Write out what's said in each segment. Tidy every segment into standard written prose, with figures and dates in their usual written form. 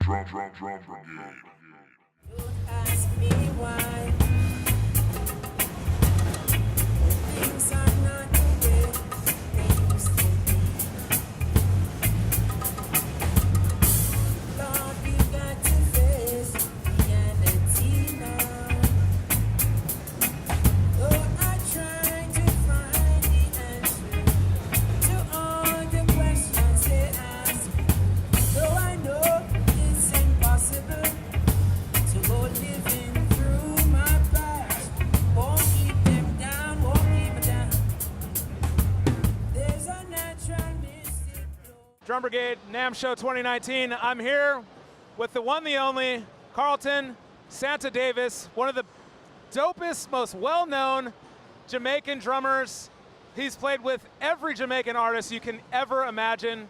Drum Brigade. Don't ask me why things are not the way they used to be. Lord, we got to face reality now. Though I try to find the answer to all the questions they ask, though I know it's impossible to go living through my past. Won't keep them down, won't keep it down. There's a natural mystic flow. Drum Brigade, Namm Show 2019. I'm here with the one, the only, Carlton Santa Davis, one of the dopest, most well-known Jamaican drummers. He's played with every Jamaican artist you can ever imagine.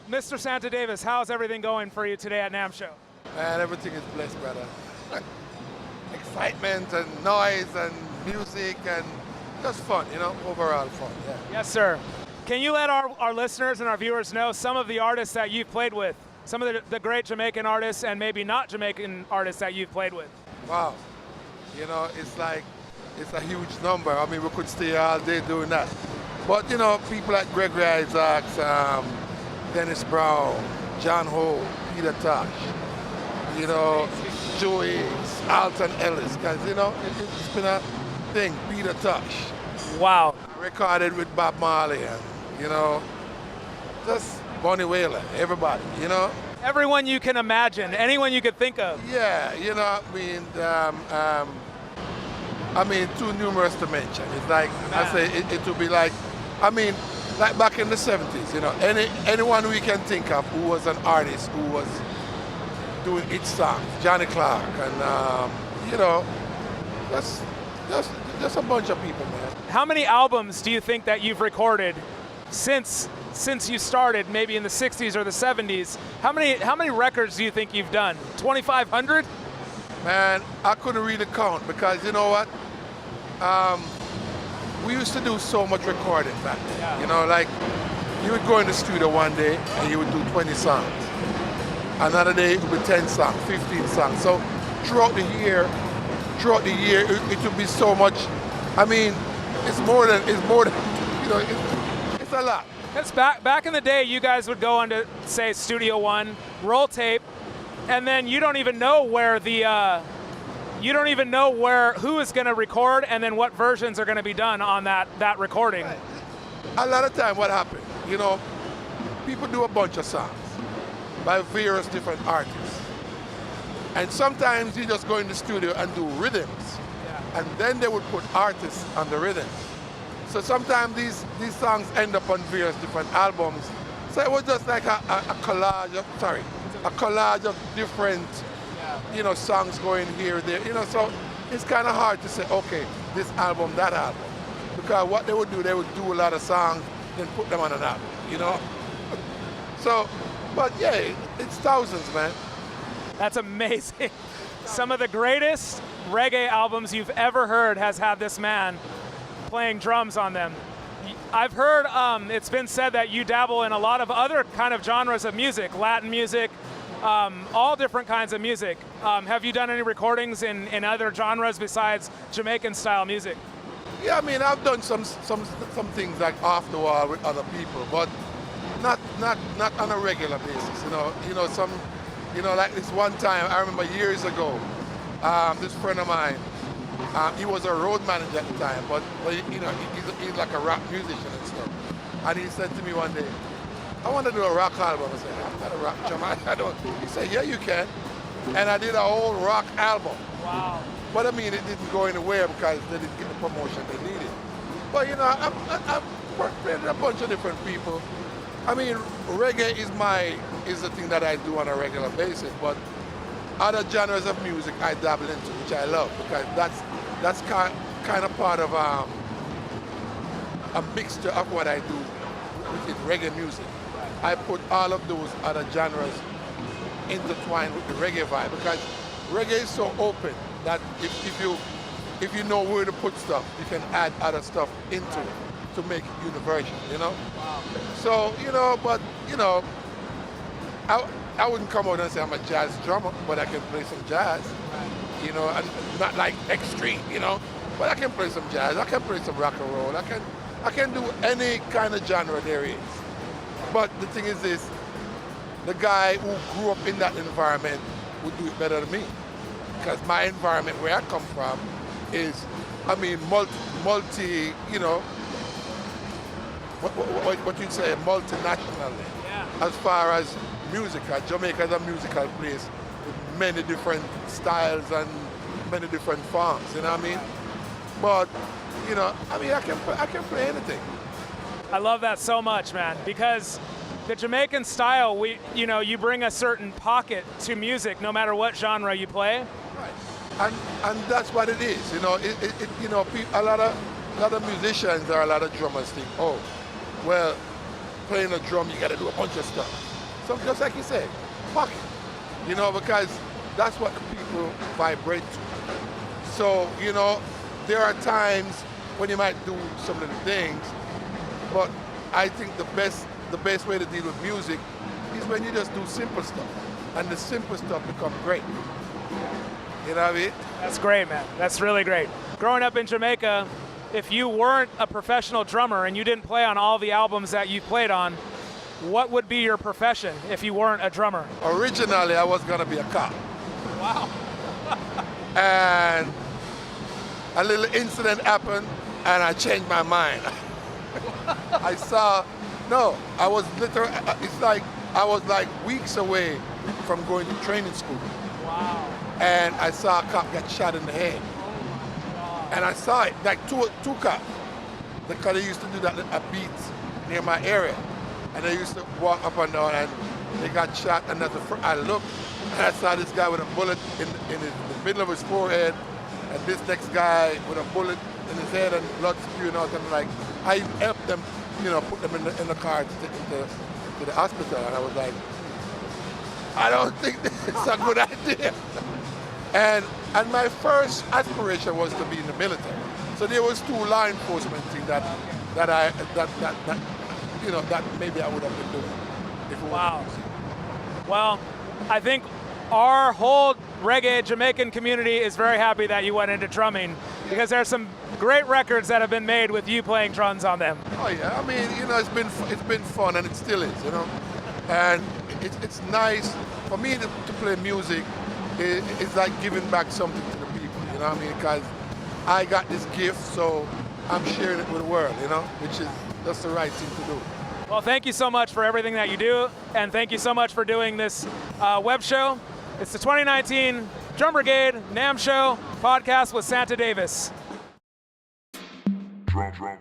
Mr. Santa Davis, how's everything going for you today at Namm Show? Man, everything is blessed, brother. Excitement and noise and music and just fun, overall fun, yeah. Yes, sir. Can you let our listeners and our viewers know some of the artists that you've played with? Some of the great Jamaican artists and maybe not Jamaican artists that you've played with? Wow. It's a huge number. I mean, we could stay all day doing that. But, people like Gregory Isaacs, Dennis Brown, John Holt, Peter Tosh, Joey, Alton Ellis, because, it's been a thing, Peter Tosh. Wow. Recorded with Bob Marley and, just Wailer, everybody, Everyone you can imagine, anyone you could think of. Yeah, too numerous to mention. It's like, I say, it would be like back in the 70s, anyone we can think of who was an artist who was doing each song, Johnny Clark, and, just a bunch of people, man. How many albums do you think that you've recorded since you started, maybe in the 60s or the 70s? How many records do you think you've done? 2,500? Man, I couldn't really count because you know what? We used to do so much recording back then. Yeah. Like you would go in the studio one day and you would do 20 songs. Another day it would be 10 songs, 15 songs. So throughout the year, it would be so much. I mean, it's more than it's a lot. That's back in the day, you guys would go onto, say, Studio One, roll tape, and then you don't even know who is going to record and then what versions are going to be done on that recording. Right. A lot of time what happened, people do a bunch of songs by various different artists. And sometimes you just go in the studio and do rhythms. Yeah. And then they would put artists on the rhythms. So sometimes these songs end up on various different albums. So it was just like a collage of different, songs going here, there. So it's kind of hard to say, okay, this album, that album. Because what they would do a lot of songs, then put them on an album, So, but yeah, it's thousands, man. That's amazing. Some of the greatest reggae albums you've ever heard has had this man playing drums on them. I've heard it's been said that you dabble in a lot of other kind of genres of music, Latin music, all different kinds of music. Have you done any recordings in other genres besides Jamaican style music? Yeah, I've done some things like off the wall with other people, but not on a regular basis. Like this one time I remember years ago, this friend of mine. He was a road manager at the time, but he's like a rock musician and stuff. And he said to me one day, I want to do a rock album. I said, I'm not a rock drummer. I don't. He said, yeah, you can. And I did a whole rock album. Wow. But it didn't go anywhere because they didn't get the promotion they needed. But I've worked with a bunch of different people. Reggae is the thing that I do on a regular basis, but other genres of music I dabble into, which I love, because that's kind of part of a mixture of what I do with reggae music. I put all of those other genres intertwined with the reggae vibe, because reggae is so open that if you know where to put stuff, you can add other stuff into it to make it universal, Wow. So, I wouldn't come out and say I'm a jazz drummer, but I can play some jazz. You know, and not like extreme, you know, but I can play some jazz. I can play some rock and roll. I can do any kind of genre there is. But the thing is this, the guy who grew up in that environment would do it better than me. Because my environment where I come from is, I mean, multi, you know, what you'd say, multinationally. Yeah. As far as music, Jamaica is a musical place with many different styles and many different forms, you know what I mean? But, you know, I mean, I can play anything. I love that so much, man, because the Jamaican style, you bring a certain pocket to music no matter what genre you play. Right. And that's what it is, you know. You know, a lot of musicians or a lot of drummers think, oh, well, playing a drum, you got to do a bunch of stuff. So just like you say, pocket, you know, because that's what people vibrate to. So, you know, there are times when you might do some of the things, but I think the best way to deal with music is when you just do simple stuff, and the simple stuff becomes great. You know what I mean? That's great, man. That's really great. Growing up in Jamaica, if you weren't a professional drummer and you didn't play on all the albums that you played on, what would be your profession if you weren't a drummer? Originally, I was going to be a cop. Wow. And a little incident happened, and I changed my mind. I was literally, it's like, I was like weeks away from going to training school. Wow. And I saw a cop get shot in the head. And I saw it, like two cops, because they used to do that at beats near my area. And they used to walk up and down, and they got shot, and I looked, and I saw this guy with a bullet in the middle of his forehead, and this next guy with a bullet in his head and blood spewing out, and like, I helped them, you know, put them in the car to take them to the hospital, and I was like, I don't think this is a good idea. And my first aspiration was to be in the military. So there was two law enforcement things that maybe I would have been doing if it wow. Well, I think our whole reggae Jamaican community is very happy that you went into drumming, because there's some great records that have been made with you playing drums on them. Oh yeah, I mean, you know, it's been fun, and it still is, you know. And it's nice for me to play music. It's like giving back something to the people, you know what I mean? Because I got this gift, so I'm sharing it with the world, you know, which is just the right thing to do. Well, thank you so much for everything that you do, and thank you so much for doing this web show. It's the 2019 Drum Brigade Namm Show podcast with Santa Davis. Drum Brigade.